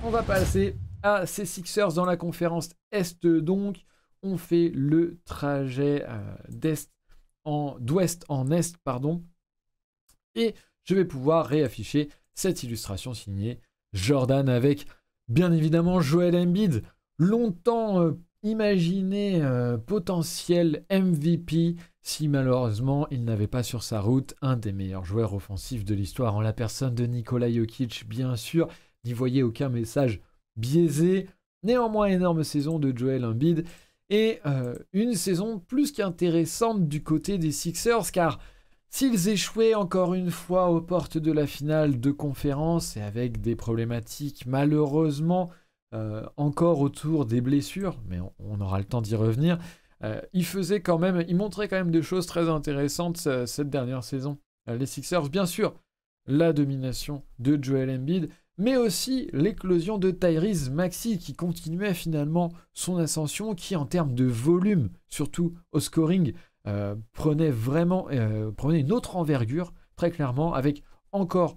on va passer à ces Sixers dans la conférence Est. Donc, on fait le trajet d'ouest en Est, pardon. Et je vais pouvoir réafficher cette illustration signée Jordan avec, bien évidemment, Joel Embiid, longtemps imaginé potentiel MVP si malheureusement il n'avait pas sur sa route un des meilleurs joueurs offensifs de l'histoire en la personne de Nikola Jokic, bien sûr. N'y voyez aucun message biaisé. Néanmoins, énorme saison de Joel Embiid et une saison plus qu'intéressante du côté des Sixers, car s'ils échouaient encore une fois aux portes de la finale de conférence et avec des problématiques malheureusement encore autour des blessures, mais on aura le temps d'y revenir, ils montraient quand même des choses très intéressantes cette dernière saison. Les Sixers, bien sûr, la domination de Joel Embiid, mais aussi l'éclosion de Tyrese Maxey qui continuait finalement son ascension, qui en termes de volume, surtout au scoring, prenait une autre envergure, très clairement, avec encore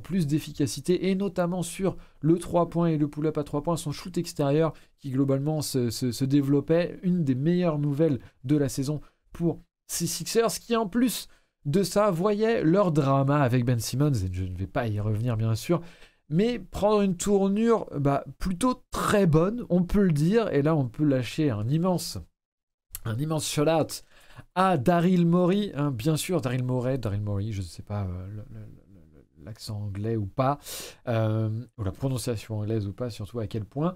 plus d'efficacité, et notamment sur le 3 points et le pull-up à 3 points, son shoot extérieur qui globalement se développait, une des meilleures nouvelles de la saison pour ces Sixers, qui en plus de ça voyaient leur drama avec Ben Simmons, et je ne vais pas y revenir bien sûr, mais prendre une tournure plutôt très bonne, on peut le dire, et là on peut lâcher un immense shout-out à Daryl Morey, hein, bien sûr, Daryl Morey, je ne sais pas l'accent anglais ou pas, ou la prononciation anglaise ou pas, surtout à quel point,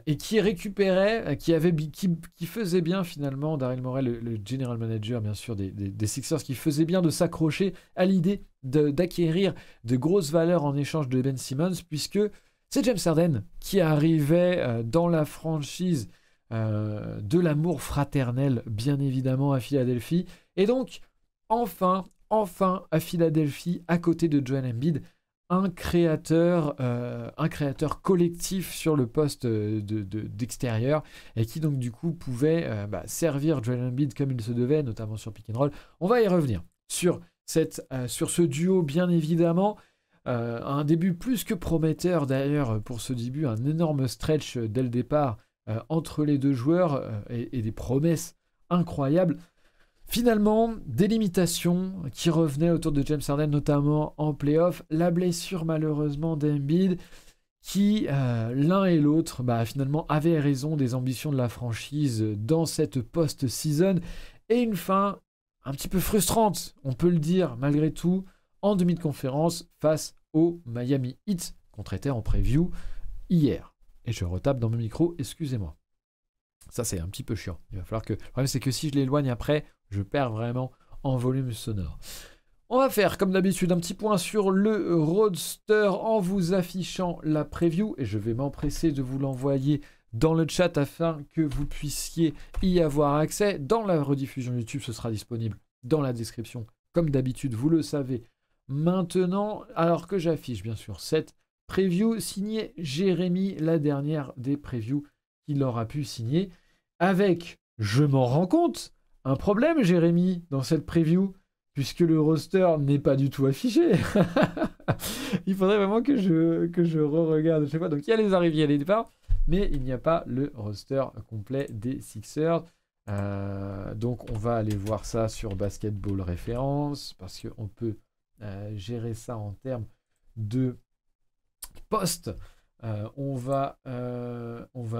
et qui récupérait, qui faisait bien finalement, Daryl Morey, le general manager bien sûr des Sixers, qui faisait bien de s'accrocher à l'idée d'acquérir de grosses valeurs en échange de Ben Simmons, puisque c'est James Harden qui arrivait dans la franchise de l'amour fraternel, bien évidemment, à Philadelphie. Et donc, enfin, à Philadelphie, à côté de Joel Embiid, un créateur collectif sur le poste d'extérieur, et qui donc du coup pouvait servir Joel Embiid comme il se devait, notamment sur pick and roll. On va y revenir sur ce duo, bien évidemment. Un début plus que prometteur d'ailleurs pour ce début, un énorme stretch dès le départ entre les deux joueurs, et des promesses incroyables. Finalement, des limitations qui revenaient autour de James Harden, notamment en playoff, la blessure malheureusement d'Embiid, qui l'un et l'autre finalement avaient raison des ambitions de la franchise dans cette post-season, et une fin un petit peu frustrante, on peut le dire malgré tout, en demi de conférence face au Miami Heat qu'on traitait en preview hier. Et je retape dans mon micro, excusez-moi. Ça, c'est un petit peu chiant. Il va falloir que... Le problème, c'est que si je l'éloigne après, je perds vraiment en volume sonore. On va faire, comme d'habitude, un petit point sur le roadster en vous affichant la preview. Et je vais m'empresser de vous l'envoyer dans le chat afin que vous puissiez y avoir accès. Dans la rediffusion YouTube, ce sera disponible dans la description. Comme d'habitude, vous le savez maintenant. Alors que j'affiche, bien sûr, cette preview signée Jérémy, la dernière des previews qu'il aura pu signer. Avec, je m'en rends compte, un problème, Jérémy, dans cette preview, puisque le roster n'est pas du tout affiché. Il faudrait vraiment que je re-regarde. Je sais pas. Donc, il y a les arrivées et les départs, mais il n'y a pas le roster complet des Sixers. Donc, on va aller voir ça sur Basketball Référence, parce qu'on peut gérer ça en termes de poste. On va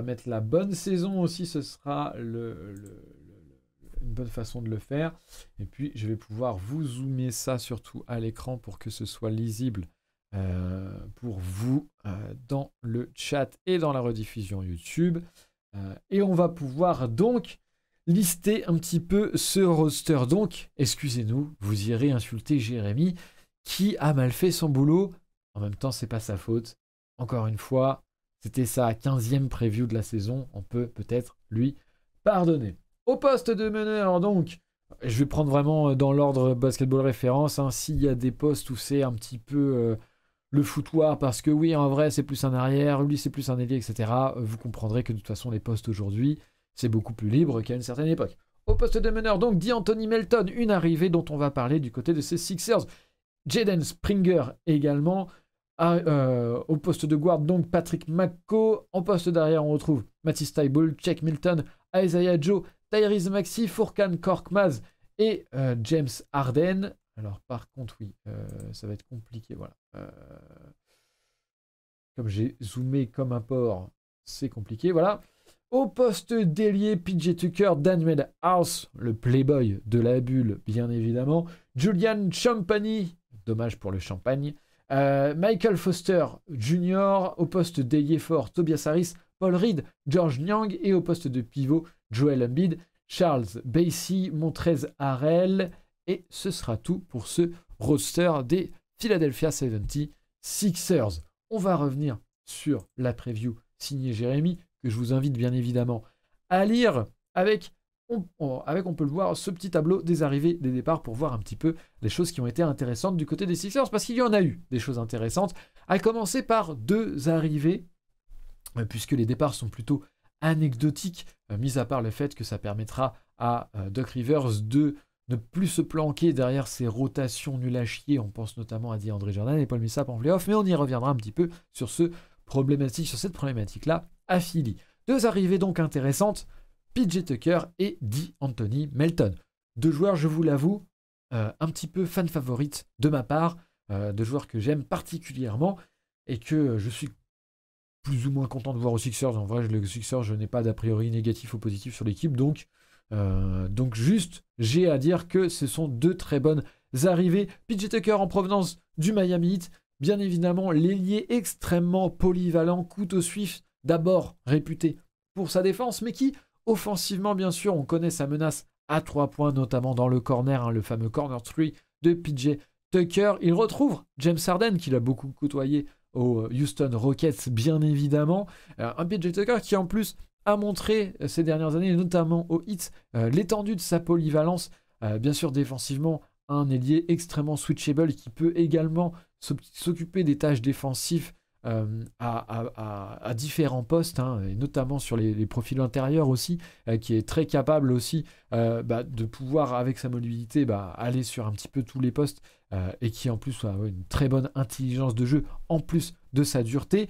mettre la bonne saison aussi, ce sera une bonne façon de le faire. Et puis je vais pouvoir vous zoomer ça surtout à l'écran pour que ce soit lisible pour vous dans le chat et dans la rediffusion YouTube. Et on va pouvoir donc lister un petit peu ce roster. Donc, excusez-nous, vous irez insulter Jérémy qui a mal fait son boulot. En même temps, c'est pas sa faute. Encore une fois, c'était sa 15e preview de la saison. On peut peut-être lui pardonner. Au poste de meneur, donc, je vais prendre vraiment dans l'ordre Basketball Référence. S'il y a des postes où c'est un petit peu le foutoir, parce que oui, en vrai, c'est plus un arrière, lui, c'est plus un ailier, etc. Vous comprendrez que de toute façon, les postes aujourd'hui, c'est beaucoup plus libre qu'à une certaine époque. Au poste de meneur, donc, D'Anthony Melton, une arrivée dont on va parler du côté de ces Sixers. Jaden Springer également. Au poste de guard, donc Patrick McCaw. En poste d'arrière, on retrouve Matisse Thybulle, Check Milton, Isaiah Joe, Tyrese Maxey, Furkan Korkmaz et James Harden. Alors par contre, oui, ça va être compliqué, voilà. Comme j'ai zoomé comme un porc, c'est compliqué, voilà. Au poste d'ailier, PJ Tucker, Daniel House, le playboy de la bulle, bien évidemment. Julian Champagny, dommage pour le champagne. Michael Foster Jr. Au poste d'ailier fort, Tobias Harris, Paul Reed, George Niang. Et au poste de pivot, Joel Embiid, Charles Bassey, Montrezl Harrell. Et ce sera tout pour ce roster des Philadelphia 76ers. On va revenir sur la preview signée Jérémy, que je vous invite bien évidemment à lire avec, on peut le voir, ce petit tableau des arrivées, des départs, pour voir un petit peu les choses qui ont été intéressantes du côté des Sixers, parce qu'il y en a eu des choses intéressantes, à commencer par 2 arrivées, puisque les départs sont plutôt anecdotiques, mis à part le fait que ça permettra à Doc Rivers de ne plus se planquer derrière ses rotations nulles à chier. On pense notamment à DeAndre Jordan et Paul Millsap en playoff, mais on y reviendra un petit peu sur cette problématique-là à Philly. 2 arrivées donc intéressantes, PJ Tucker et D'Anthony Melton. 2 joueurs, je vous l'avoue, un petit peu fan favorite de ma part, 2 joueurs que j'aime particulièrement et que je suis plus ou moins content de voir aux Sixers. En vrai, le Sixers, je n'ai pas d'a priori négatif ou positif sur l'équipe, donc juste, j'ai à dire que ce sont 2 très bonnes arrivées. PJ Tucker en provenance du Miami Heat, bien évidemment, l'ailier extrêmement polyvalent, couteau suisse, d'abord réputé pour sa défense, mais qui, offensivement, bien sûr, on connaît sa menace à 3 points, notamment dans le corner, le fameux corner 3 de PJ Tucker. Il retrouve James Harden, qu'il a beaucoup côtoyé aux Houston Rockets, bien évidemment. Un PJ Tucker qui, en plus, a montré ces dernières années, notamment au Heat, l'étendue de sa polyvalence. Bien sûr, défensivement, un ailier extrêmement switchable qui peut également s'occuper des tâches défensives à différents postes, et notamment sur les profils intérieurs aussi, qui est très capable aussi de pouvoir, avec sa mobilité, aller sur un petit peu tous les postes, et qui en plus a une très bonne intelligence de jeu, en plus de sa dureté,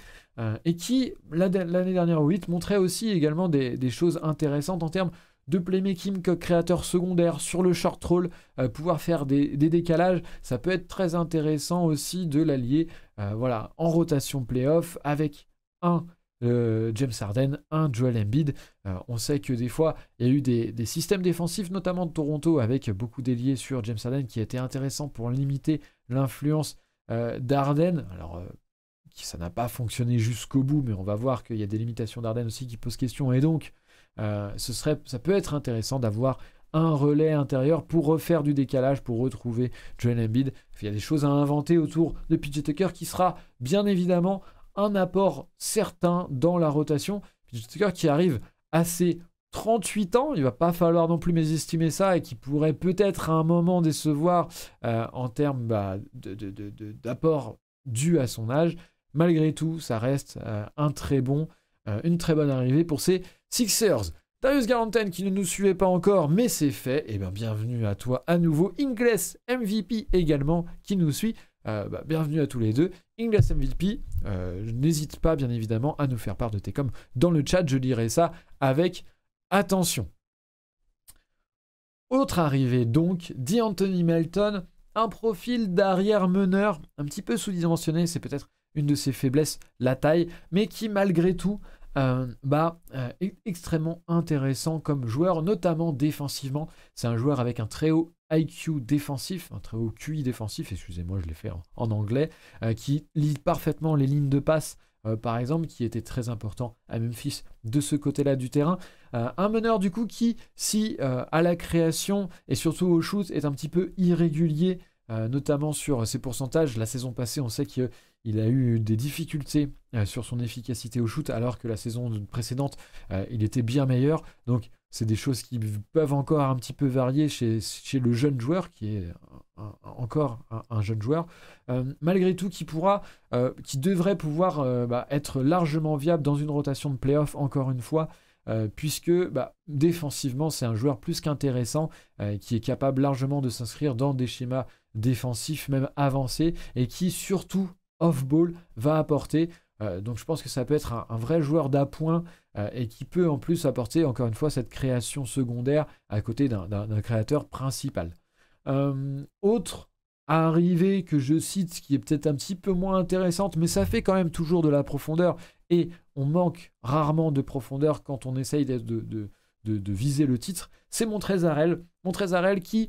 et qui, l'année dernière au 8, montrait aussi également des choses intéressantes en termes de playmaking, créateur secondaire sur le short roll, pouvoir faire des décalages. Ça peut être très intéressant aussi de l'allier en rotation playoff avec un James Harden, un Joel Embiid. On sait que des fois, il y a eu des systèmes défensifs, notamment de Toronto, avec beaucoup d'ailiers sur James Harden, qui étaient intéressants pour limiter l'influence d'Harden. Alors, ça n'a pas fonctionné jusqu'au bout, mais on va voir qu'il y a des limitations d'Harden aussi qui posent question, et donc ça peut être intéressant d'avoir un relais intérieur pour refaire du décalage, pour retrouver Joel Embiid. Il y a des choses à inventer autour de PJ Tucker qui sera bien évidemment un apport certain dans la rotation. PJ Tucker qui arrive à ses 38 ans, il va pas falloir non plus mésestimer ça, et qui pourrait peut-être à un moment décevoir en termes d'apport dû à son âge. Malgré tout, ça reste une très bonne arrivée pour ces Sixers. Darius Garland qui ne nous suivait pas encore, mais c'est fait. Et bien, bienvenue à toi à nouveau. Ingles MVP également qui nous suit. Bienvenue à tous les deux. Ingles MVP, n'hésite pas bien évidemment à nous faire part de tes coms dans le chat. Je lirai ça avec attention. Autre arrivée donc, D'Anthony Melton, un profil d'arrière meneur un petit peu sous-dimensionné, c'est peut-être une de ses faiblesses, la taille, mais qui malgré tout est extrêmement intéressant comme joueur, notamment défensivement. C'est un joueur avec un très haut IQ défensif, un très haut QI défensif, excusez-moi, je l'ai fait en anglais, qui lit parfaitement les lignes de passe, par exemple, qui était très important à Memphis de ce côté-là du terrain. Un meneur du coup qui, si à la création et surtout au shoot, est un petit peu irrégulier, notamment sur ses pourcentages. La saison passée, on sait qu'il a eu des difficultés sur son efficacité au shoot, alors que la saison précédente, il était bien meilleur. Donc, c'est des choses qui peuvent encore un petit peu varier chez le jeune joueur, qui est encore un jeune joueur. Malgré tout, qui devrait pouvoir être largement viable dans une rotation de play-off, encore une fois, puisque défensivement, c'est un joueur plus qu'intéressant, qui est capable largement de s'inscrire dans des schémas défensifs, même avancés, et qui, surtout, off-ball va apporter. Donc je pense que ça peut être un vrai joueur d'appoint et qui peut en plus apporter encore une fois cette création secondaire à côté d'un créateur principal. Autre arrivée que je cite, qui est peut-être un petit peu moins intéressante, mais ça fait quand même toujours de la profondeur et on manque rarement de profondeur quand on essaye de viser le titre, c'est Montrezl Harrell qui,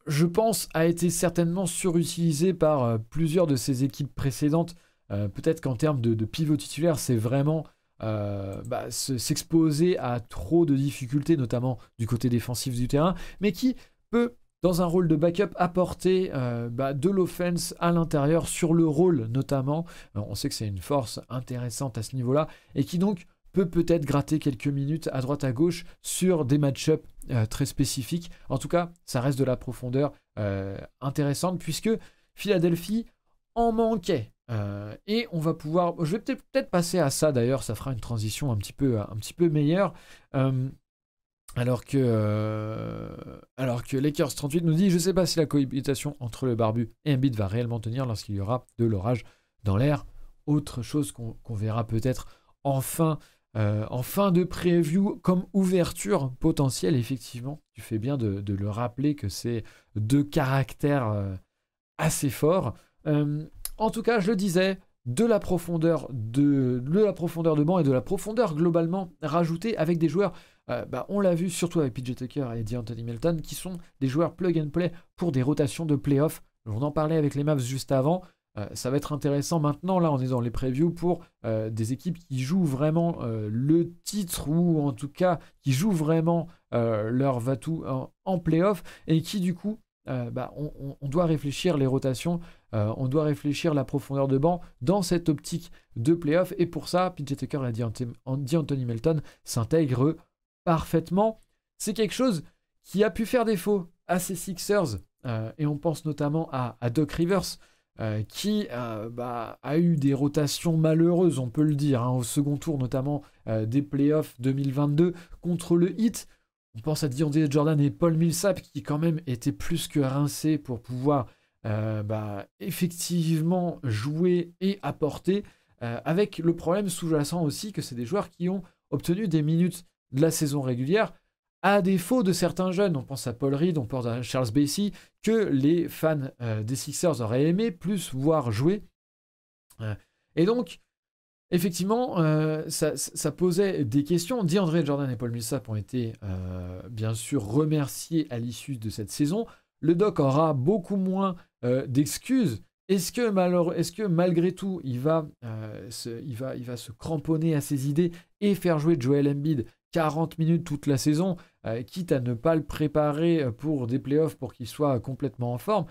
je pense, a été certainement surutilisé par plusieurs de ses équipes précédentes. Peut-être qu'en termes de pivot titulaire, c'est vraiment s'exposer à trop de difficultés, notamment du côté défensif du terrain, mais qui peut, dans un rôle de backup, apporter de l'offense à l'intérieur, sur le rôle notamment. On sait que c'est une force intéressante à ce niveau-là, et qui donc peut-être gratter quelques minutes à droite à gauche sur des match-ups très spécifiques. En tout cas, ça reste de la profondeur intéressante, puisque Philadelphie en manquait. Et on va pouvoir... Je vais peut-être passer à ça d'ailleurs, ça fera une transition un petit peu meilleure. Alors que Lakers 38 nous dit: je ne sais pas si la cohabitation entre le barbu et Embiid va réellement tenir lorsqu'il y aura de l'orage dans l'air. Autre chose qu'on verra peut-être en fin de preview comme ouverture potentielle, effectivement. Tu fais bien de le rappeler que c'est deux caractères assez forts. En tout cas, je le disais, de la profondeur de banc et de la profondeur globalement rajoutée avec des joueurs, on l'a vu surtout avec PJ Tucker et D'Anthony Melton, qui sont des joueurs plug and play pour des rotations de playoff. On en parlait avec les Mavs juste avant. Ça va être intéressant maintenant, là on est dans les previews pour des équipes qui jouent vraiment le titre, ou en tout cas qui jouent vraiment leur va-tout en playoff, et qui du coup on doit réfléchir les rotations, on doit réfléchir la profondeur de banc dans cette optique de playoff, et pour ça PJ Tucker et D'Anthony Melton s'intègrent parfaitement. C'est quelque chose qui a pu faire défaut à ces Sixers, et on pense notamment à Doc Rivers, qui a eu des rotations malheureuses, on peut le dire, au second tour notamment des playoffs 2022 contre le Heat. On pense à DeAndre Jordan et Paul Millsap, qui quand même étaient plus que rincés pour pouvoir effectivement jouer et apporter, avec le problème sous-jacent aussi que c'est des joueurs qui ont obtenu des minutes de la saison régulière à défaut de certains jeunes. On pense à Paul Reed, on pense à Charles Bassey, que les fans des Sixers auraient aimé plus voir jouer. Et donc, effectivement, ça posait des questions. DeAndre Jordan et Paul Millsap ont été bien sûr remerciés à l'issue de cette saison. Le Doc aura beaucoup moins d'excuses. Est-ce que malgré tout, il va se cramponner à ses idées et faire jouer Joel Embiid 40 minutes toute la saison, quitte à ne pas le préparer pour des playoffs pour qu'il soit complètement en forme?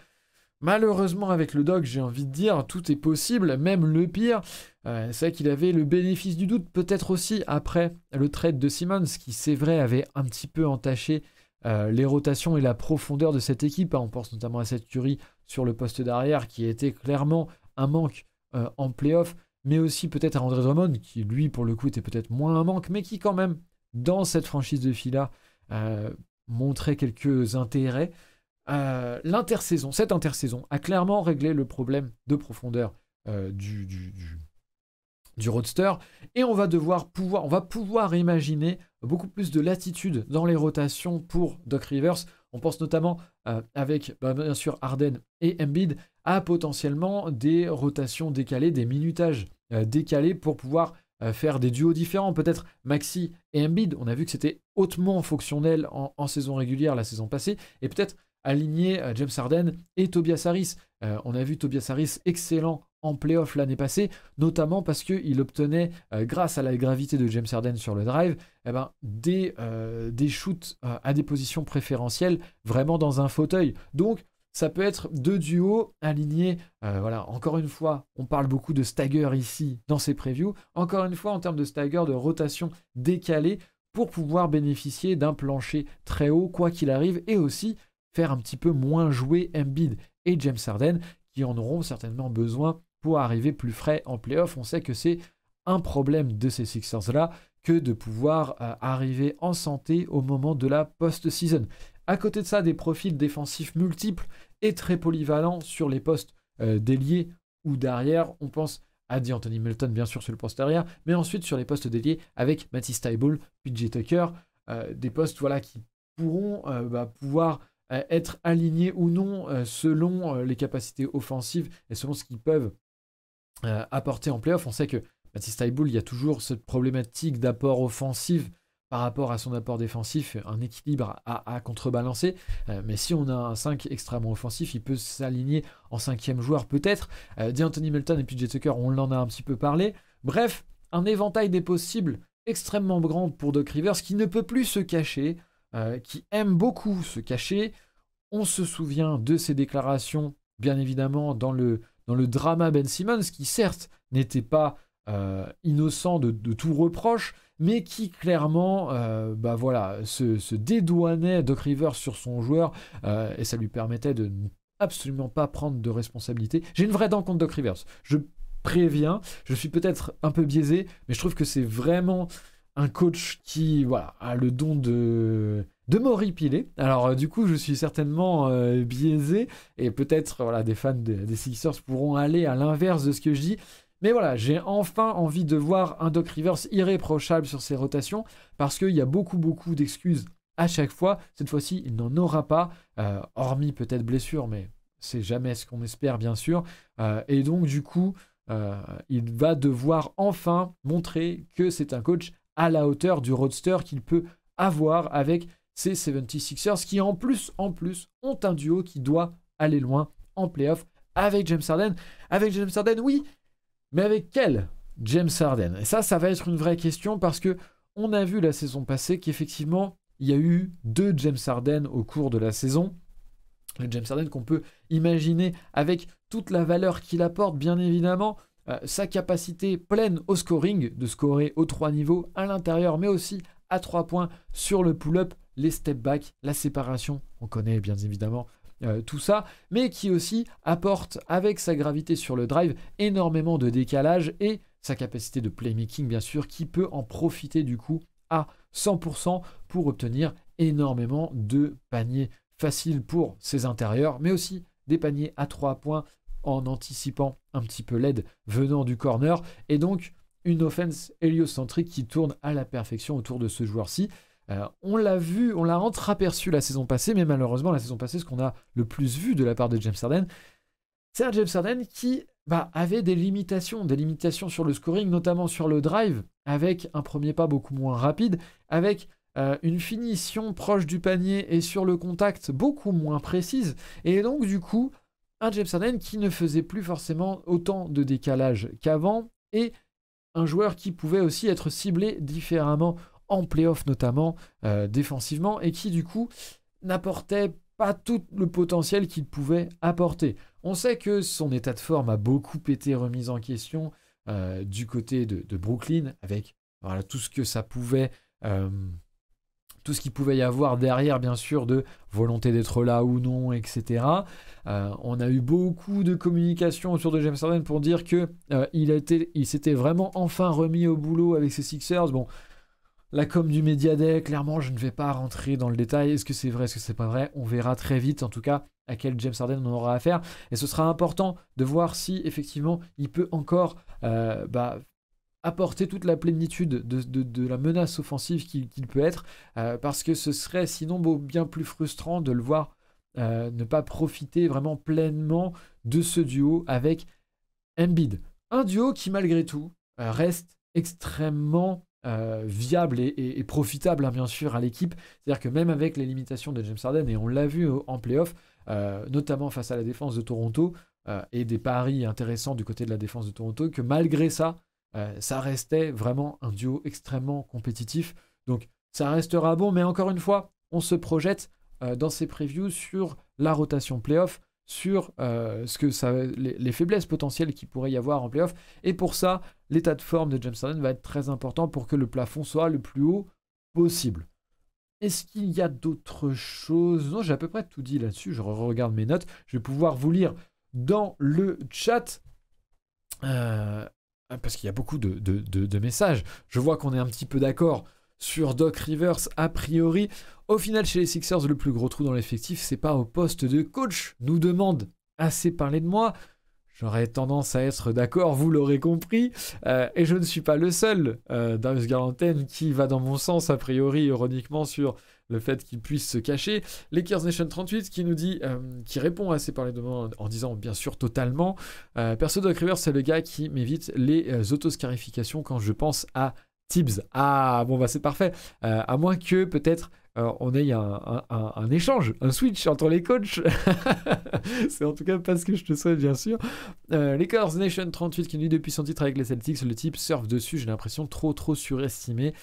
Malheureusement, avec le Doc, j'ai envie de dire, tout est possible, même le pire. C'est vrai qu'il avait le bénéfice du doute, peut-être aussi après le trade de Simmons, qui, c'est vrai, avait un petit peu entaché les rotations et la profondeur de cette équipe. On pense notamment à cette Curry sur le poste d'arrière, qui était clairement un manque en playoff, mais aussi peut-être à Andre Drummond, qui, lui, pour le coup, était peut-être moins un manque, mais qui, quand même, dans cette franchise de Fila, montrait quelques intérêts. Cette intersaison a clairement réglé le problème de profondeur du roadster, et on va pouvoir imaginer beaucoup plus de latitude dans les rotations pour Doc Rivers. On pense notamment avec bien sûr Harden et Embiid à potentiellement des rotations décalées, des minutages décalés pour pouvoir faire des duos différents, peut-être Maxey et Embiid. On a vu que c'était hautement fonctionnel en saison régulière la saison passée, et peut-être aligner James Harden et Tobias Harris. On a vu Tobias Harris excellent en playoff l'année passée, notamment parce qu'il obtenait, grâce à la gravité de James Harden sur le drive, des shoots à des positions préférentielles, vraiment dans un fauteuil. Donc, ça peut être deux duos alignés. Encore une fois, on parle beaucoup de stagger ici dans ces previews. Encore une fois, en termes de stagger, de rotation décalée, pour pouvoir bénéficier d'un plancher très haut, quoi qu'il arrive, et aussi faire un petit peu moins jouer Embiid et James Harden, qui en auront certainement besoin pour arriver plus frais en playoff. On sait que c'est un problème de ces Sixers-là que de pouvoir arriver en santé au moment de la post-season. À côté de ça, des profils défensifs multiples et très polyvalents sur les postes d'ailier ou d'arrière. On pense à D'Anthony Melton, bien sûr, sur le poste arrière, mais ensuite sur les postes d'ailier avec Matisse Thybulle, PJ Tucker, des postes voilà, qui pourront pouvoir être alignés ou non selon les capacités offensives et selon ce qu'ils peuvent apporter en playoff. On sait que Matisse Thybulle, il y a toujours cette problématique d'apport offensif par rapport à son apport défensif, un équilibre à contrebalancer. Mais si on a un 5 extrêmement offensif, il peut s'aligner en 5e joueur peut-être. D'Anthony Melton et PJ Tucker, on en a un petit peu parlé. Bref, un éventail des possibles extrêmement grand pour Doc Rivers qui ne peut plus se cacher, qui aime beaucoup se cacher. On se souvient de ses déclarations, bien évidemment, dans le drama Ben Simmons, qui certes n'était pas innocent de tout reproche, mais qui clairement se dédouanait Doc Rivers sur son joueur, et ça lui permettait de absolument pas prendre de responsabilité. J'ai une vraie dent contre Doc Rivers. Je préviens, je suis peut-être un peu biaisé, mais je trouve que c'est vraiment un coach qui a le don de m'horripiler. Alors du coup, je suis certainement biaisé, et peut-être des fans des Sixers pourront aller à l'inverse de ce que je dis. Mais voilà, j'ai enfin envie de voir un Doc Rivers irréprochable sur ses rotations, parce qu'il y a beaucoup d'excuses à chaque fois. Cette fois-ci, il n'en aura pas, hormis peut-être blessure, mais c'est jamais ce qu'on espère, bien sûr. Et donc, du coup, il va devoir enfin montrer que c'est un coach à la hauteur du roadster qu'il peut avoir avec ces 76ers, qui en plus ont un duo qui doit aller loin en playoff avec James Harden. Avec James Harden, oui, mais avec quel James Harden? Et ça va être une vraie question, parce que on a vu la saison passée qu'effectivement, il y a eu 2 James Harden au cours de la saison. Le James Harden qu'on peut imaginer avec toute la valeur qu'il apporte, bien évidemment, sa capacité pleine au scoring, de scorer aux 3 niveaux, à l'intérieur, mais aussi à 3 points, sur le pull-up, les step-back, la séparation, on connaît bien évidemment tout ça, mais qui aussi apporte avec sa gravité sur le drive énormément de décalage et sa capacité de playmaking, bien sûr, qui peut en profiter du coup à 100% pour obtenir énormément de paniers faciles pour ses intérieurs, mais aussi des paniers à 3 points en anticipant un petit peu l'aide venant du corner, et donc une offense héliocentrique qui tourne à la perfection autour de ce joueur-ci. On l'a vu, on l'a entreaperçu la saison passée, mais malheureusement la saison passée, ce qu'on a le plus vu de la part de James Harden, c'est un James Harden qui avait des limitations sur le scoring, notamment sur le drive, avec un premier pas beaucoup moins rapide, avec une finition proche du panier et sur le contact beaucoup moins précise, et donc du coup, un James Harden qui ne faisait plus forcément autant de décalage qu'avant, et un joueur qui pouvait aussi être ciblé différemment en playoff notamment, défensivement, et qui du coup n'apportait pas tout le potentiel qu'il pouvait apporter. On sait que son état de forme a beaucoup été remis en question du côté de Brooklyn, avec tout ce que ça pouvait... tout ce qu'il pouvait y avoir derrière, bien sûr, de volonté d'être là ou non, etc. On a eu beaucoup de communication autour de James Harden pour dire que il s'était vraiment enfin remis au boulot avec ses Sixers. Bon, la com du Media Day, clairement, je ne vais pas rentrer dans le détail. Est-ce que c'est vrai, est-ce que c'est pas vrai? On verra très vite, en tout cas, à quel James Harden on aura affaire. Et ce sera important de voir si, effectivement, il peut encore apporter toute la plénitude de la menace offensive qu'il peut être, parce que ce serait sinon bien plus frustrant de le voir ne pas profiter vraiment pleinement de ce duo avec Embiid. Un duo qui, malgré tout, reste extrêmement viable et profitable, hein, bien sûr, à l'équipe. C'est-à-dire que même avec les limitations de James Harden, et on l'a vu en playoff, notamment face à la défense de Toronto, et des paris intéressants du côté de la défense de Toronto, que malgré ça, ça restait vraiment un duo extrêmement compétitif. Donc ça restera bon, mais encore une fois, on se projette dans ces previews sur la rotation playoff, sur les faiblesses potentielles qu'il pourrait y avoir en playoff. Et pour ça, l'état de forme de James Harden va être très important pour que le plafond soit le plus haut possible. Est-ce qu'il y a d'autres choses? Non, j'ai à peu près tout dit là-dessus. Je regarde mes notes. Je vais pouvoir vous lire dans le chat. Parce qu'il y a beaucoup de messages. Je vois qu'on est un petit peu d'accord sur Doc Rivers a priori. Au final, chez les Sixers, le plus gros trou dans l'effectif, c'est pas au poste de coach, nous demande assez parler de moi. J'aurais tendance à être d'accord, vous l'aurez compris, et je ne suis pas le seul, Darius Garlanten, qui va dans mon sens, a priori, ironiquement, sur le fait qu'il puisse se cacher. Lakers Nation 38 qui nous dit, qui répond à ces parler de moi en disant bien sûr totalement, perso Doc Rivers c'est le gars qui m'évite les autoscarifications quand je pense à Tibbs. Ah bon bah c'est parfait, à moins que peut-être on ait un échange, un switch entre les coachs. C'est en tout cas pas ce que je te souhaite bien sûr. Lakers Nation 38 qui nous dit depuis son titre avec les Celtics, le type surfe dessus, j'ai l'impression trop surestimé.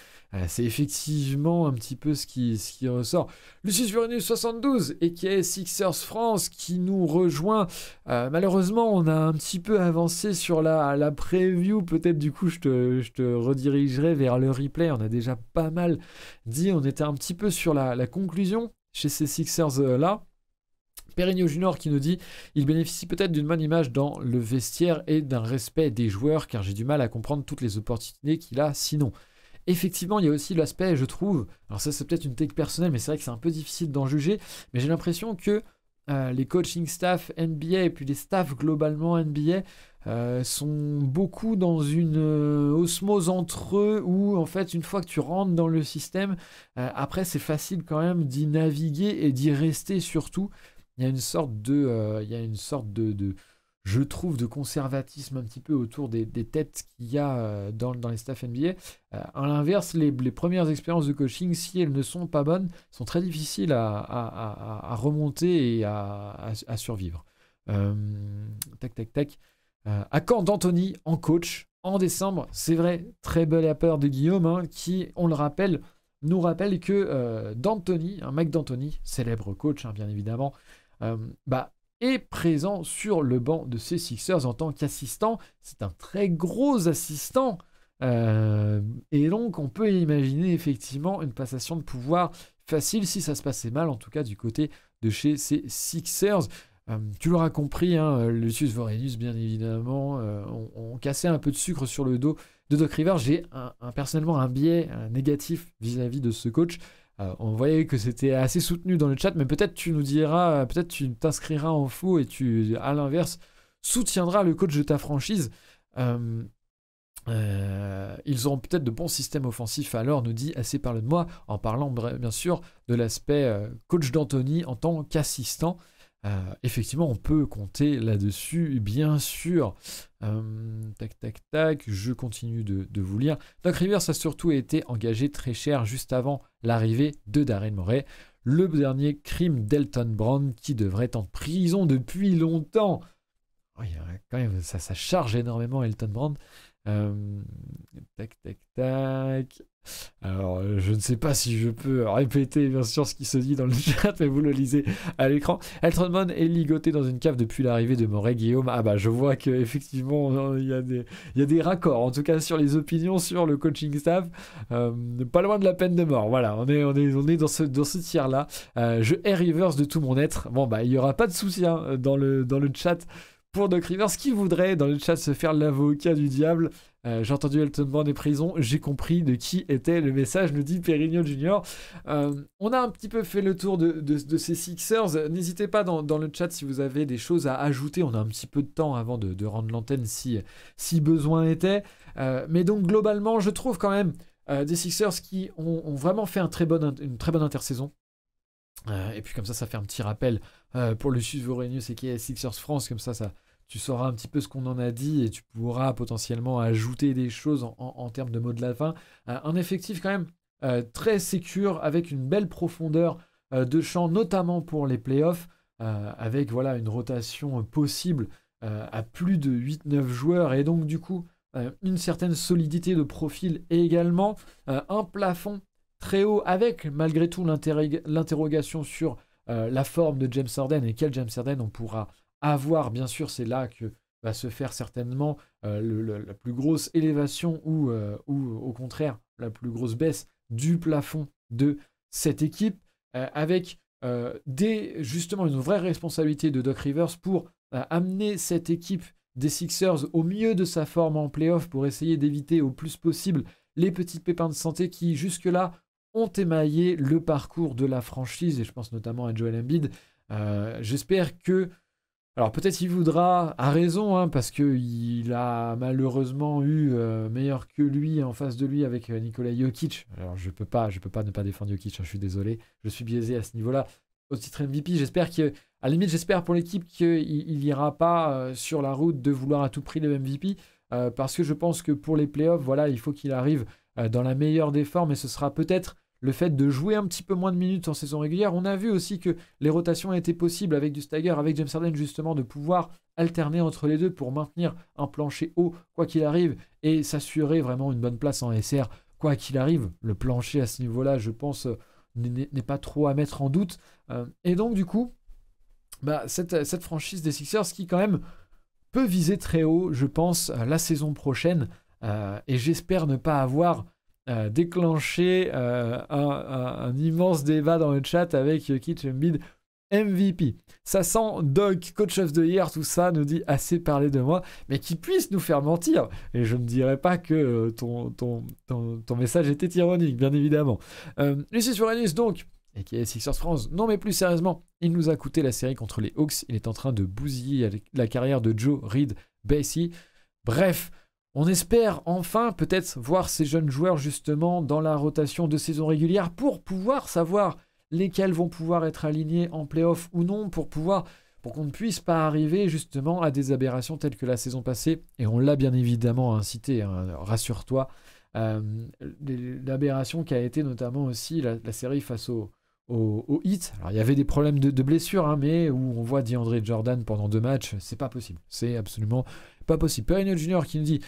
C'est effectivement un petit peu ce qui ressort. Lucius Vurinus 72 et qui est Sixers France qui nous rejoint. Malheureusement, on a un petit peu avancé sur la preview. Peut-être du coup, je te redirigerai vers le replay. On a déjà pas mal dit. On était un petit peu sur la conclusion chez ces Sixers-là. Perigno Junior qui nous dit « Il bénéficie peut-être d'une bonne image dans le vestiaire et d'un respect des joueurs car j'ai du mal à comprendre toutes les opportunités qu'il a sinon. » Effectivement, il y a aussi l'aspect, je trouve, alors ça c'est peut-être une take personnelle, mais c'est vrai que c'est un peu difficile d'en juger, mais j'ai l'impression que les coaching staff NBA et puis les staffs globalement NBA sont beaucoup dans une osmose entre eux où en fait une fois que tu rentres dans le système, après c'est facile quand même d'y naviguer et d'y rester surtout. Il y a une sorte de, je trouve, de conservatisme un petit peu autour des têtes qu'il y a dans les staffs NBA. À l'inverse, les premières expériences de coaching, si elles ne sont pas bonnes, sont très difficiles à remonter et à survivre. Tac. À quand d'Anthony en coach en décembre? C'est vrai, très belle apport de Guillaume, hein, qui, on le rappelle, nous rappelle que D'Antoni, un mec D'Antoni, célèbre coach, hein, bien évidemment, est présent sur le banc de ces Sixers en tant qu'assistant. C'est un très gros assistant. Et donc, on peut imaginer effectivement une passation de pouvoir facile si ça se passait mal, en tout cas du côté de chez ces Sixers. Tu l'auras compris, hein, Lucius Vorenus, bien évidemment, on cassait un peu de sucre sur le dos de Doc Rivers. J'ai personnellement un biais négatif vis-à-vis de ce coach. On voyait que c'était assez soutenu dans le chat, mais peut-être tu nous diras, peut-être tu t'inscriras en faux et tu, à l'inverse, soutiendras le coach de ta franchise. Ils auront peut-être de bons systèmes offensifs, alors nous dit assez parle de moi, en parlant bien sûr de l'aspect coach d'Anthony en tant qu'assistant. Effectivement, on peut compter là-dessus, bien sûr. Tac, je continue de vous lire. Doc Rivers a surtout été engagé très cher juste avant l'arrivée de Daryl Morey, le dernier crime d'Elton Brand qui devrait être en prison depuis longtemps. Oh, quand même, ça charge énormément Elton Brand. Tac. Alors, je ne sais pas si je peux répéter bien sûr ce qui se dit dans le chat, mais vous le lisez à l'écran. Elton Brand est ligoté dans une cave depuis l'arrivée de Morey. Guillaume, ah bah je vois qu'effectivement il y a des raccords, en tout cas sur les opinions sur le coaching staff, pas loin de la peine de mort. Voilà, on est dans ce tiers-là. Je hais Rivers de tout mon être. Bon bah il n'y aura pas de souci hein, dans le chat pour Doc Rivers qui voudrait dans le chat se faire l'avocat du diable. J'ai entendu Elton Brand est prison, j'ai compris de qui était le message, nous dit Perigno Junior. On a un petit peu fait le tour de ces Sixers. N'hésitez pas dans le chat si vous avez des choses à ajouter. On a un petit peu de temps avant de rendre l'antenne si besoin était. Mais donc globalement, je trouve quand même des Sixers qui ont vraiment fait une très bonne intersaison. Et puis comme ça fait un petit rappel pour Lucius Vorenus et qui est Sixers France, comme ça tu sauras un petit peu ce qu'on en a dit et tu pourras potentiellement ajouter des choses en termes de mots de la fin. Un effectif quand même très sécure, avec une belle profondeur de champ, notamment pour les playoffs, avec voilà, une rotation possible à plus de 8-9 joueurs et donc du coup une certaine solidité de profil et également un plafond très haut avec malgré tout l'interrogation sur la forme de James Harden et quel James Harden on pourra avoir. Bien sûr, c'est là que va se faire certainement la plus grosse élévation ou au contraire la plus grosse baisse du plafond de cette équipe avec justement une vraie responsabilité de Doc Rivers pour amener cette équipe des Sixers au mieux de sa forme en playoff pour essayer d'éviter au plus possible les petits pépins de santé qui jusque-là ont émaillé le parcours de la franchise, et je pense notamment à Joel Embiid. J'espère que Alors peut-être il voudra, à raison, hein, parce qu'il a malheureusement eu meilleur que lui en face de lui avec Nikola Jokic. Alors je peux pas ne pas défendre Jokic, hein, je suis désolé, je suis biaisé à ce niveau-là. Au titre MVP, j'espère que, à la limite, j'espère pour l'équipe qu'il n'ira pas sur la route de vouloir à tout prix le MVP, parce que je pense que pour les playoffs, voilà, il faut qu'il arrive dans la meilleure des formes, et ce sera peut-être le fait de jouer un petit peu moins de minutes en saison régulière. On a vu aussi que les rotations étaient possibles avec du stagger, avec James Harden justement, de pouvoir alterner entre les deux pour maintenir un plancher haut, quoi qu'il arrive, et s'assurer vraiment une bonne place en SR, quoi qu'il arrive. Le plancher à ce niveau-là, je pense, n'est pas trop à mettre en doute. Et donc du coup, cette franchise des Sixers qui quand même peut viser très haut, je pense, la saison prochaine, et j'espère ne pas avoir déclenché un immense débat dans le chat avec Jokic Embiid MVP. Ça sent Doc, Coach of the Year, tout ça nous dit assez parler de moi, mais qui puisse nous faire mentir. Et je ne dirais pas que ton message était ironique, bien évidemment. Lucius Furanis, donc, et qui est Sixers France. Non, mais plus sérieusement, il nous a coûté la série contre les Hawks. Il est en train de bousiller la carrière de Joe Reed Basie. Bref, on espère enfin peut-être voir ces jeunes joueurs justement dans la rotation de saison régulière pour pouvoir savoir lesquels vont pouvoir être alignés en playoff ou non, pour qu'on ne puisse pas arriver justement à des aberrations telles que la saison passée. Et on l'a bien évidemment incité, hein, rassure-toi. L'aberration qui a été notamment aussi la série face au Heat. Alors il y avait des problèmes de blessures, hein, mais où on voit DeAndre Jordan pendant 2 matchs, c'est pas possible. C'est absolument pas possible. Perrino Junior qui nous dit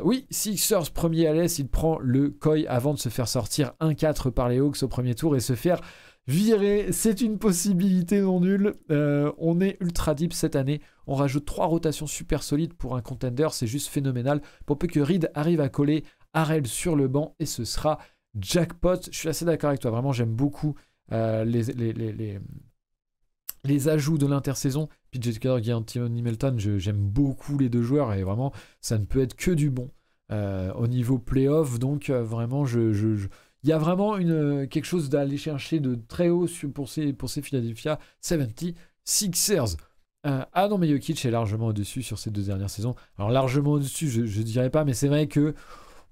oui, Sixers premier à l'Est, il prend le COI avant de se faire sortir 1-4 par les Hawks au premier tour et se faire virer. C'est une possibilité non nulle. On est ultra deep cette année. On rajoute 3 rotations super solides pour un contender. C'est juste phénoménal. Pour peu que Reed arrive à coller Harrell sur le banc, et ce sera jackpot. Je suis assez d'accord avec toi. Vraiment, j'aime beaucoup les ajouts de l'intersaison. PJ Tucker et Anthony Melton, j'aime beaucoup les deux joueurs, et vraiment, ça ne peut être que du bon au niveau playoff. Donc, vraiment, il y a vraiment quelque chose d'aller chercher de très haut pour ces Philadelphia 76ers. Ah non, mais Jokic est largement au-dessus sur ces 2 dernières saisons. Alors, largement au-dessus, je dirais pas, mais c'est vrai que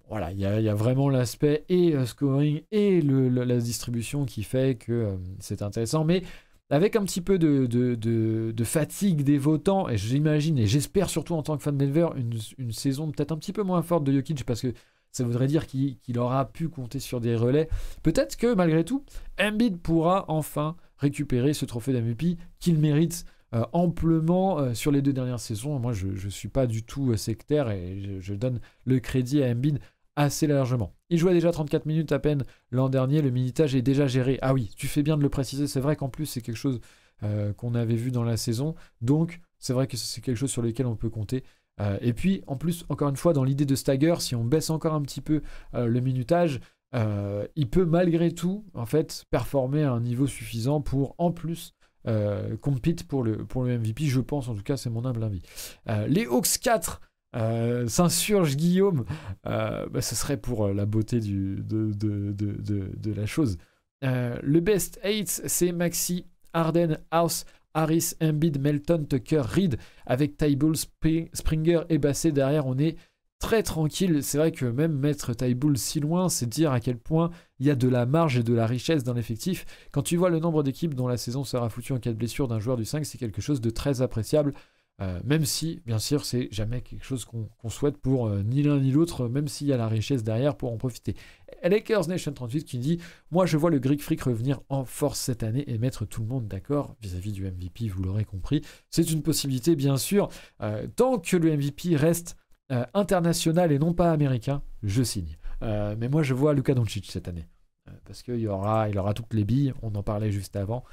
voilà, il y a vraiment l'aspect et scoring et la distribution qui fait que c'est intéressant. Mais avec un petit peu de fatigue des votants, et j'imagine, et j'espère surtout en tant que fan de Denver, une saison peut-être un petit peu moins forte de Jokic, parce que ça voudrait dire qu'il aura pu compter sur des relais. Peut-être que malgré tout, Embiid pourra enfin récupérer ce trophée d'MVP qu'il mérite amplement sur les 2 dernières saisons. Moi, je ne suis pas du tout sectaire, et je donne le crédit à Embiid assez largement. Il jouait déjà 34 minutes à peine l'an dernier, le minutage est déjà géré. Ah oui, tu fais bien de le préciser, c'est vrai qu'en plus c'est quelque chose qu'on avait vu dans la saison, donc c'est vrai que c'est quelque chose sur lequel on peut compter. Et puis en plus, encore une fois, dans l'idée de stagger, si on baisse encore un petit peu le minutage, il peut malgré tout en fait performer à un niveau suffisant pour en plus compete pour le MVP, je pense, en tout cas c'est mon humble avis. Les Hawks 4 s'insurge Guillaume, ce serait pour la beauté de la chose. Le best 8, c'est Maxi, Harden, House, Harris, Embiid, Melton, Tucker, Reed, avec Tybalt, Springer et Basset derrière. On est très tranquille. C'est vrai que même mettre Tybalt si loin, c'est dire à quel point il y a de la marge et de la richesse dans l'effectif. Quand tu vois le nombre d'équipes dont la saison sera foutue en cas de blessure d'un joueur du 5, c'est quelque chose de très appréciable. Même si, bien sûr, c'est jamais quelque chose qu'on souhaite pour ni l'un ni l'autre, même s'il y a la richesse derrière pour en profiter. Lakers Nation 38 qui dit « Moi, je vois le Greek Freak revenir en force cette année et mettre tout le monde d'accord vis-à-vis du MVP, vous l'aurez compris. C'est une possibilité, bien sûr. Tant que le MVP reste international et non pas américain, je signe. Mais moi, je vois Luka Doncic cette année. Parce qu'il aura toutes les billes, on en parlait juste avant.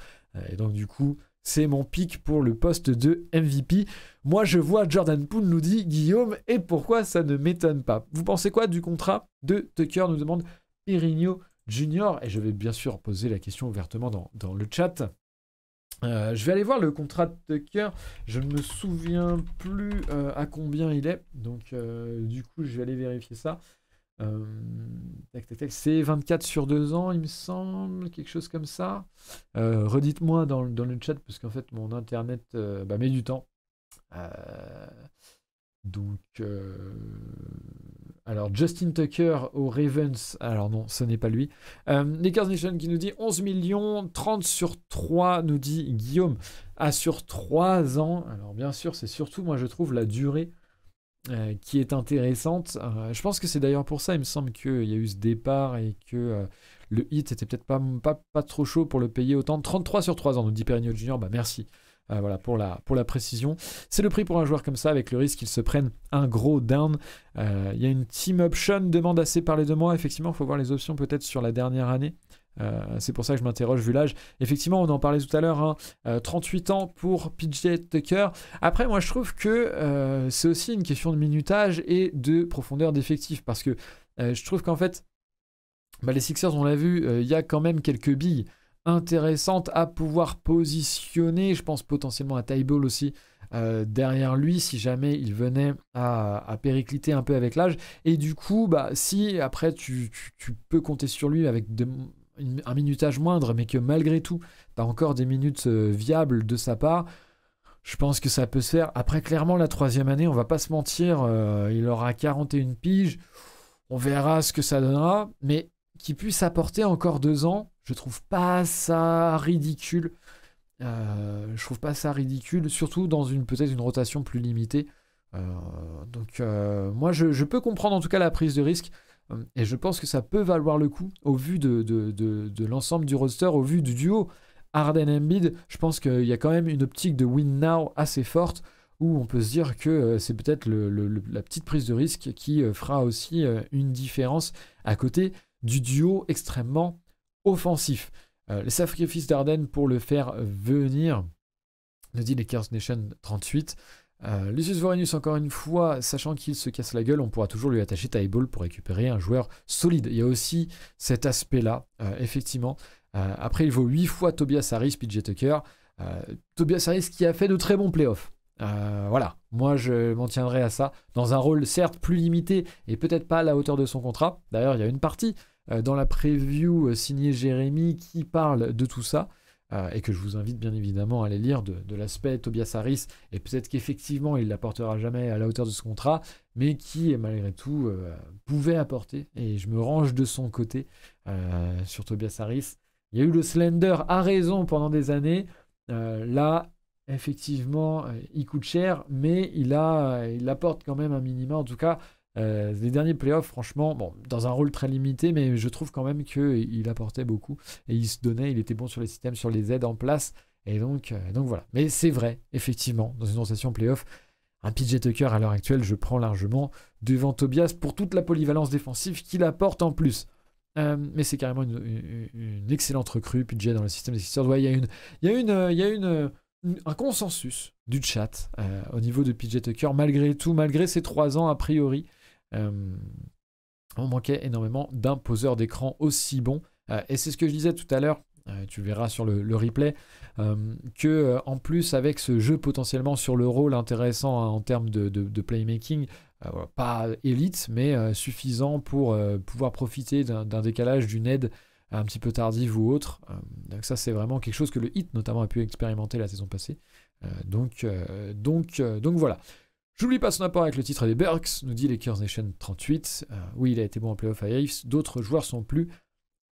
Et donc, du coup... c'est mon pic pour le poste de MVP. Moi, je vois Jordan Poole, nous dit Guillaume, et pourquoi ça ne m'étonne pas. Vous pensez quoi du contrat de Tucker, nous demande Perrino Junior. Et je vais bien sûr poser la question ouvertement dans le chat. Je vais aller voir le contrat de Tucker. Je ne me souviens plus à combien il est. Donc, du coup, je vais aller vérifier ça. C'est 24 sur 2 ans, il me semble, quelque chose comme ça. Redites-moi dans le chat, parce qu'en fait mon internet met du temps. Donc, alors Justin Tucker aux Ravens, alors non, ce n'est pas lui. Lakers Nation qui nous dit 11 millions, 30 sur 3, nous dit Guillaume, sur 3 ans. Alors bien sûr, c'est surtout, moi je trouve, la durée qui est intéressante. Je pense que c'est d'ailleurs pour ça, il me semble qu'il y a eu ce départ et que le hit était peut-être pas trop chaud pour le payer autant. 33 sur 3 ans, nous dit Perigno Junior, bah merci. Voilà pour la précision. C'est le prix pour un joueur comme ça, avec le risque qu'il se prenne un gros down. Il y a une team option, demande assez parler de moi. Effectivement, il faut voir les options peut-être sur la dernière année. C'est pour ça que je m'interroge vu l'âge. Effectivement, on en parlait tout à l'heure, 38 ans pour PJ Tucker. Après, moi je trouve que c'est aussi une question de minutage et de profondeur d'effectif, parce que je trouve qu'en fait, les Sixers, on l'a vu, il y a quand même quelques billes intéressante à pouvoir positionner. Je pense potentiellement à Tyball aussi derrière lui, si jamais il venait à péricliter un peu avec l'âge. Et du coup, si après tu peux compter sur lui avec un minutage moindre, mais que malgré tout, tu as encore des minutes viables de sa part, je pense que ça peut se faire. Après, clairement, la 3e année, on va pas se mentir, il aura 41 piges. On verra ce que ça donnera, mais qu'il puisse apporter encore 2 ans, je trouve pas ça ridicule. Surtout dans peut-être une rotation plus limitée. Donc moi, je peux comprendre en tout cas la prise de risque, et je pense que ça peut valoir le coup au vu de l'ensemble du roster, au vu du duo Harden-Embiid. Je pense qu'il y a quand même une optique de win now assez forte, où on peut se dire que c'est peut-être la petite prise de risque qui fera aussi une différence à côté du duo extrêmement offensif. Les sacrifices d'Harden pour le faire venir, nous dit Lakers Nation 38. Lucius Vorenus, encore une fois, sachant qu'il se casse la gueule, on pourra toujours lui attacher Tyball pour récupérer un joueur solide. Il y a aussi cet aspect-là, effectivement. Après, il vaut 8 fois Tobias Harris, PJ Tucker. Tobias Harris qui a fait de très bons playoffs. Voilà, moi je m'en tiendrai à ça, dans un rôle certes plus limité et peut-être pas à la hauteur de son contrat. D'ailleurs, il y a une partie dans la preview signée Jérémy qui parle de tout ça, et que je vous invite bien évidemment à aller lire, de l'aspect Tobias Harris, et peut-être qu'effectivement il l'apportera jamais à la hauteur de ce contrat, mais qui malgré tout pouvait apporter, et je me range de son côté sur Tobias Harris. Il y a eu le Slender à raison pendant des années, là effectivement il coûte cher, mais il apporte quand même un minima. En tout cas, les derniers playoffs, franchement, bon, dans un rôle très limité, mais je trouve quand même qu'il apportait beaucoup, et il se donnait, il était bon sur les systèmes, sur les aides en place, et donc voilà. Mais c'est vrai, effectivement, dans une rotation playoff, un PJ Tucker à l'heure actuelle, je prends largement devant Tobias pour toute la polyvalence défensive qu'il apporte en plus. Mais c'est carrément une excellente recrue, PJ, dans le système des Sixers. Ouais, il y a un consensus du chat au niveau de PJ Tucker, malgré tout, malgré ses 3 ans a priori. On manquait énormément d'un poseur d'écran aussi bon, et c'est ce que je disais tout à l'heure, tu verras sur le replay, que en plus avec ce jeu potentiellement sur le rôle intéressant en termes de playmaking, pas élite mais suffisant pour pouvoir profiter d'un décalage, d'une aide un petit peu tardive ou autre. Donc ça c'est vraiment quelque chose que le Heat notamment a pu expérimenter la saison passée. Donc voilà. J'oublie pas son apport avec le titre des Bucks, nous dit Lakers Nation 38. Oui, il a été bon en playoff à Yves, d'autres joueurs sont plus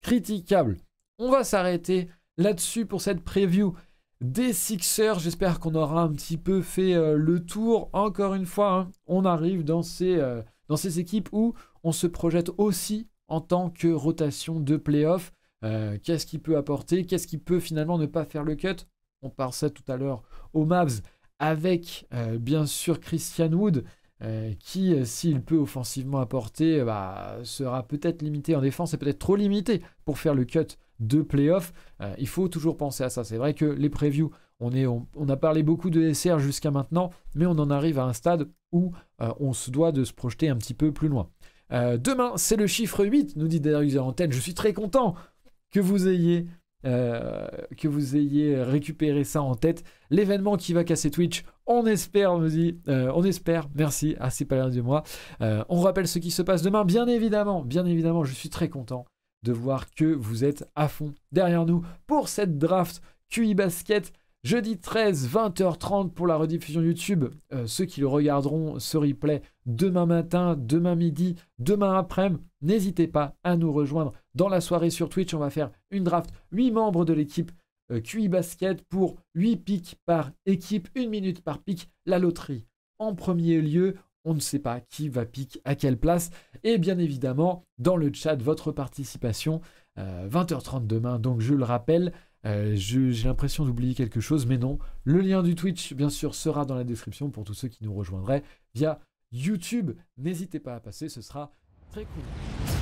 critiquables. On va s'arrêter là-dessus pour cette preview des Sixers. J'espère qu'on aura un petit peu fait le tour. Encore une fois, on arrive dans ces équipes où on se projette aussi en tant que rotation de playoff. Qu'est-ce qu'il peut apporter? Qu'est-ce qui peut finalement ne pas faire le cut? On parlait tout à l'heure aux Mavs, avec bien sûr Christian Wood, qui, s'il peut offensivement apporter, sera peut-être limité en défense et peut-être trop limité pour faire le cut de playoff. Il faut toujours penser à ça. C'est vrai que les previews, on a parlé beaucoup de SR jusqu'à maintenant, mais on en arrive à un stade où on se doit de se projeter un petit peu plus loin. Demain, c'est le chiffre 8, nous dit Darius Antenne. Je suis très content que vous ayez récupéré ça en tête. L'événement qui va casser Twitch, on espère, on espère, merci, c'est pas l'air de moi. On rappelle ce qui se passe demain, bien évidemment, je suis très content de voir que vous êtes à fond derrière nous pour cette draft QI Basket. Jeudi 13, 20h30 pour la rediffusion YouTube. Ceux qui le regarderont ce replay demain matin, demain midi, demain après-midi, n'hésitez pas à nous rejoindre dans la soirée sur Twitch. On va faire une draft. 8 membres de l'équipe QI Basket pour 8 pics par équipe, 1 minute par pic. La loterie en premier lieu. On ne sait pas qui va pique à quelle place. Et bien évidemment, dans le chat, votre participation. 20h30 demain, donc je le rappelle. J'ai l'impression d'oublier quelque chose, mais non. Le lien du Twitch, bien sûr, sera dans la description pour tous ceux qui nous rejoindraient via YouTube. N'hésitez pas à passer, ce sera très cool.